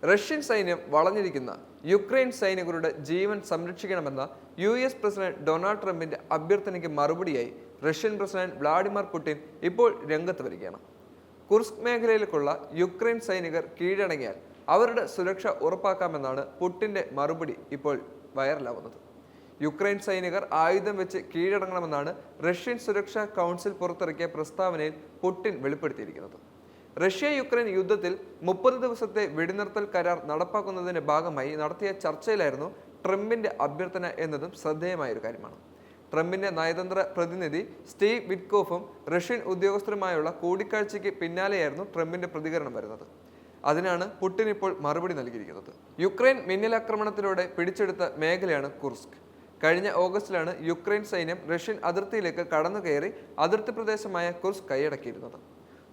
Russian സൈന്യം വളഞ്ഞിരിക്കുന്ന Ukraine സൈനികരുടെ ജീവൻ സംരക്ഷിക്കണമെന്ന US president Donald ട്രംപിന്റെ അഭ്യർത്ഥനയ്ക്ക് മറുപടിയായി റഷ്യൻ പ്രസിഡന്റ് വ്ളാഡിമിർ പുടിൻ ഇപ്പോൾ രംഗത്ത് വരികയാണ്. കുർസ്ക് മേഖലയിലേക്കുള്ള യുക്രൈൻ സൈനികർ കീഴടങ്ങിയാൽ അവരുടെ സുരക്ഷ ഉറപ്പാക്കാമെന്നാണ് പുടിന്റെ മറുപടി ഇപ്പോൾ വൈറലാവുന്നത്. യുക്രൈൻ സൈനികർ ആയുധം വെച്ച് കീഴടങ്ങണമെന്നാണ് റഷ്യൻ സുരക്ഷാ കൗൺസിൽ പുറത്തിറക്കിയ പ്രസ്താവനയിൽ പുടിൻ വെളിപ്പെടുത്തിയിരിക്കുന്നത്. റഷ്യ-യുക്രൈൻ യുദ്ധത്തിൽ 30 ദിവസത്തെ വെടിനിർത്തൽ കരാർ നടപ്പാക്കുന്നതിന്റെ ഭാഗമായി നടത്തിയ ചർച്ചയിലായിരുന്നു ട്രംപിന്റെ അഭ്യർത്ഥന എന്നതും ശ്രദ്ധേയമായ ഒരു കാര്യമാണ്. ട്രംപിന്റെ നയതന്ത്ര പ്രതിനിധി സ്റ്റീവ് വിറ്റ്കോഫും റഷ്യൻ ഉദ്യോഗസ്ഥരുമായുള്ള കൂടിക്കാഴ്ചയ്ക്ക് പിന്നാലെയായിരുന്നു ട്രംപിന്റെ പ്രതികരണം വരുന്നത്. അതിനാണ് പുടിൻ ഇപ്പോൾ മറുപടി നൽകിയിരിക്കുന്നത്. യുക്രൈൻ മിന്നലാക്രമണത്തിലൂടെ പിടിച്ചെടുത്ത മേഖലയാണ് കുർസ്ക്. കഴിഞ്ഞ ഓഗസ്റ്റിലാണ് യുക്രൈൻ സൈന്യം റഷ്യൻ അതിർത്തിയിലേക്ക് കടന്നുകയറി അതിർത്തി പ്രദേശമായ കുർസ്ക് കൈയടക്കിയിരുന്നത്.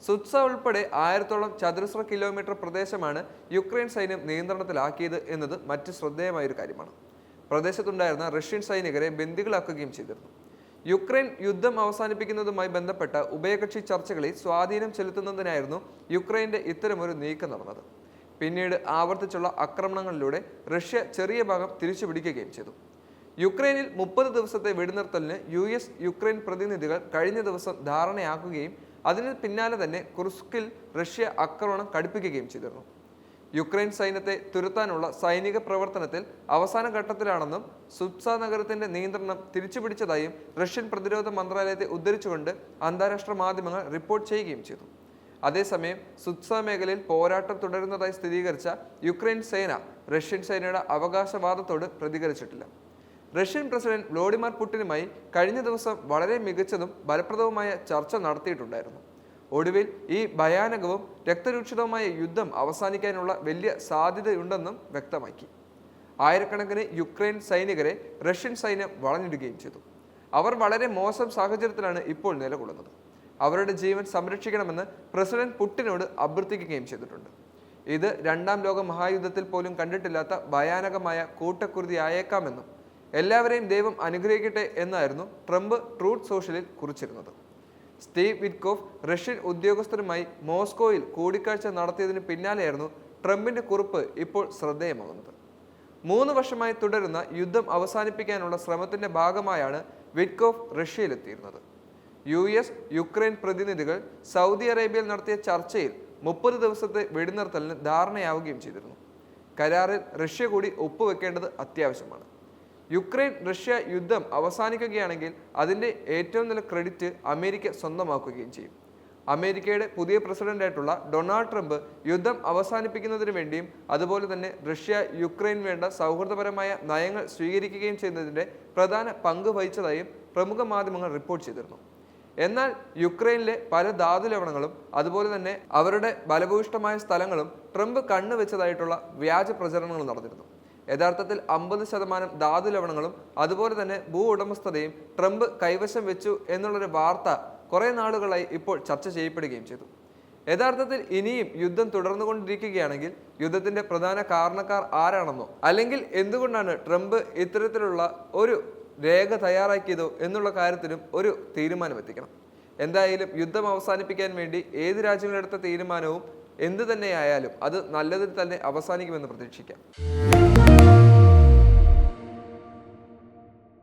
സുത്സ ഉൾപ്പെടെ 1000-ഓളം ചതുരശ്ര കിലോമീറ്റർ പ്രദേശമാണ് യുക്രൈൻ സൈന്യം നിയന്ത്രണത്തിലാക്കിയത് എന്നത് മറ്റ് ശ്രദ്ധേയമായ ഒരു കാര്യമാണ്. പ്രദേശത്തുണ്ടായിരുന്ന റഷ്യൻ സൈനികരെ ബന്ദികളാക്കുകയും ചെയ്തിരുന്നു. യുക്രൈൻ യുദ്ധം അവസാനിപ്പിക്കുന്നതുമായി ബന്ധപ്പെട്ട ഉഭയകക്ഷി ചർച്ചകളിൽ സ്വാധീനം ചെലുത്തുന്നതിനായിരുന്നു യുക്രൈന്റെ ഇത്തരമൊരു നീക്കം നടന്നത്. പിന്നീട് ആവർത്തിച്ചുള്ള ആക്രമണങ്ങളിലൂടെ റഷ്യ ചെറിയ ഭാഗം തിരിച്ചുപിടിക്കുകയും ചെയ്തു. യുക്രൈനിൽ 30 ദിവസത്തെ വെടിനിർത്തലിന് US യുക്രൈൻ പ്രതിനിധികൾ കഴിഞ്ഞ ദിവസം ധാരണയാക്കുകയും അതിന് പിന്നാലെ തന്നെ കുർസ്കിൽ റഷ്യ ആക്രമണം കടുപ്പിക്കുകയും ചെയ്തിരുന്നു. യുക്രൈൻ സൈന്യത്തെ തുരത്താനുള്ള സൈനിക പ്രവർത്തനത്തിൽ അവസാന ഘട്ടത്തിലാണെന്നും സുത്സ നഗരത്തിന്റെ നിയന്ത്രണം തിരിച്ചുപിടിച്ചതായും റഷ്യൻ പ്രതിരോധ മന്ത്രാലയത്തെ ഉദ്ധരിച്ചുകൊണ്ട് അന്താരാഷ്ട്ര മാധ്യമങ്ങൾ റിപ്പോർട്ട് ചെയ്യുകയും ചെയ്തു. അതേസമയം സുത്സ മേഖലയിൽ പോരാട്ടം തുടരുന്നതായി സ്ഥിരീകരിച്ച യുക്രൈൻ സേന റഷ്യൻ സേനയുടെ അവകാശവാദത്തോട് പ്രതികരിച്ചിട്ടില്ല. റഷ്യൻ പ്രസിഡന്റ് വ്ളാഡിമിർ പുടിനുമായി കഴിഞ്ഞ ദിവസം വളരെ മികച്ചതും ഫലപ്രദവുമായ ചർച്ച നടത്തിയിട്ടുണ്ടായിരുന്നു. ഒടുവിൽ ഈ ഭയാനകവും രക്തരൂക്ഷിതവുമായ യുദ്ധം അവസാനിക്കാനുള്ള വലിയ സാധ്യതയുണ്ടെന്നും വ്യക്തമാക്കി. ആയിരക്കണക്കിന് യുക്രൈൻ സൈനികരെ റഷ്യൻ സൈന്യം വളഞ്ഞിടുകയും ചെയ്തു. അവർ വളരെ മോശം സാഹചര്യത്തിലാണ് ഇപ്പോൾ നിലകൊള്ളുന്നത്. അവരുടെ ജീവൻ സംരക്ഷിക്കണമെന്ന് പ്രസിഡന്റ് പുടിനോട് അഭ്യർത്ഥിക്കുകയും ചെയ്തിട്ടുണ്ട്. ഇത് 2ാം ലോക മഹായുദ്ധത്തിൽ പോലും കണ്ടിട്ടില്ലാത്ത ഭയാനകമായ കൂട്ടക്കുരുതിയായേക്കാമെന്നും എല്ലാവരെയും ദൈവം അനുഗ്രഹിക്കട്ടെ എന്നായിരുന്നു ട്രംപ് ട്രൂത്ത് സോഷ്യലിൽ കുറിച്ചിരുന്നത്. സ്റ്റീവ് വിറ്റ്കോഫ് റഷ്യൻ ഉദ്യോഗസ്ഥരുമായി മോസ്കോയിൽ കൂടിക്കാഴ്ച നടത്തിയതിന് പിന്നാലെയായിരുന്നു ട്രംപിന്റെ കുറിപ്പ് ഇപ്പോൾ ശ്രദ്ധേയമാകുന്നത്. 3 വർഷമായി തുടരുന്ന യുദ്ധം അവസാനിപ്പിക്കാനുള്ള ശ്രമത്തിന്റെ ഭാഗമായാണ് വിറ്റ്കോഫ് റഷ്യയിലെത്തിയിരുന്നത്. US യുക്രൈൻ പ്രതിനിധികൾ സൗദി അറേബ്യയിൽ നടത്തിയ ചർച്ചയിൽ 30 ദിവസത്തെ വെടിനിർത്തലിന് ധാരണയാവുകയും ചെയ്തിരുന്നു. കരാറിൽ റഷ്യ കൂടി ഒപ്പുവെക്കേണ്ടത് അത്യാവശ്യമാണ്. യുക്രൈൻ റഷ്യ യുദ്ധം അവസാനിക്കുകയാണെങ്കിൽ അതിൻ്റെ ഏറ്റവും നല്ല ക്രെഡിറ്റ് അമേരിക്ക സ്വന്തമാക്കുകയും ചെയ്യും. അമേരിക്കയുടെ പുതിയ പ്രസിഡന്റായിട്ടുള്ള ഡൊണാൾഡ് ട്രംപ് യുദ്ധം അവസാനിപ്പിക്കുന്നതിന് വേണ്ടിയും അതുപോലെ തന്നെ റഷ്യ യുക്രൈൻ വേണ്ട സൗഹൃദപരമായ നയങ്ങൾ സ്വീകരിക്കുകയും ചെയ്യുന്നതിൻ്റെ പ്രധാന പങ്ക് വഹിച്ചതായും പ്രമുഖ മാധ്യമങ്ങൾ റിപ്പോർട്ട് ചെയ്തിരുന്നു. എന്നാൽ യുക്രൈനിലെ പല ധാതുലവണങ്ങളും അതുപോലെ തന്നെ അവരുടെ ബലഭൂയിഷ്ടമായ സ്ഥലങ്ങളും ട്രംപ് കണ്ണുവെച്ചതായിട്ടുള്ള വ്യാജ പ്രചരണങ്ങൾ നടന്നിരുന്നു. യഥാർത്ഥത്തിൽ 50% ധാതുലവണങ്ങളും അതുപോലെ തന്നെ ഭൂ ഉടമസ്ഥതയും ട്രംപ് കൈവശം വെച്ചു എന്നുള്ളൊരു വാർത്ത കുറേ നാളുകളായി ഇപ്പോൾ ചർച്ച ചെയ്യപ്പെടുകയും ചെയ്തു. യഥാർത്ഥത്തിൽ ഇനിയും യുദ്ധം തുടർന്നുകൊണ്ടിരിക്കുകയാണെങ്കിൽ യുദ്ധത്തിന്റെ പ്രധാന കാരണക്കാർ ആരാണെന്നോ അല്ലെങ്കിൽ എന്തുകൊണ്ടാണ് ട്രംപ് ഇത്തരത്തിലുള്ള ഒരു രേഖ തയ്യാറാക്കിയതോ എന്നുള്ള കാര്യത്തിലും ഒരു തീരുമാനമെത്തിക്കണം. എന്തായാലും യുദ്ധം അവസാനിപ്പിക്കാൻ വേണ്ടി ഏത് രാജ്യങ്ങളെടുത്ത തീരുമാനവും എന്തു തന്നെയായാലും അത് നല്ലതിൽ തന്നെ അവസാനിക്കുമെന്ന് പ്രതീക്ഷിക്കാം.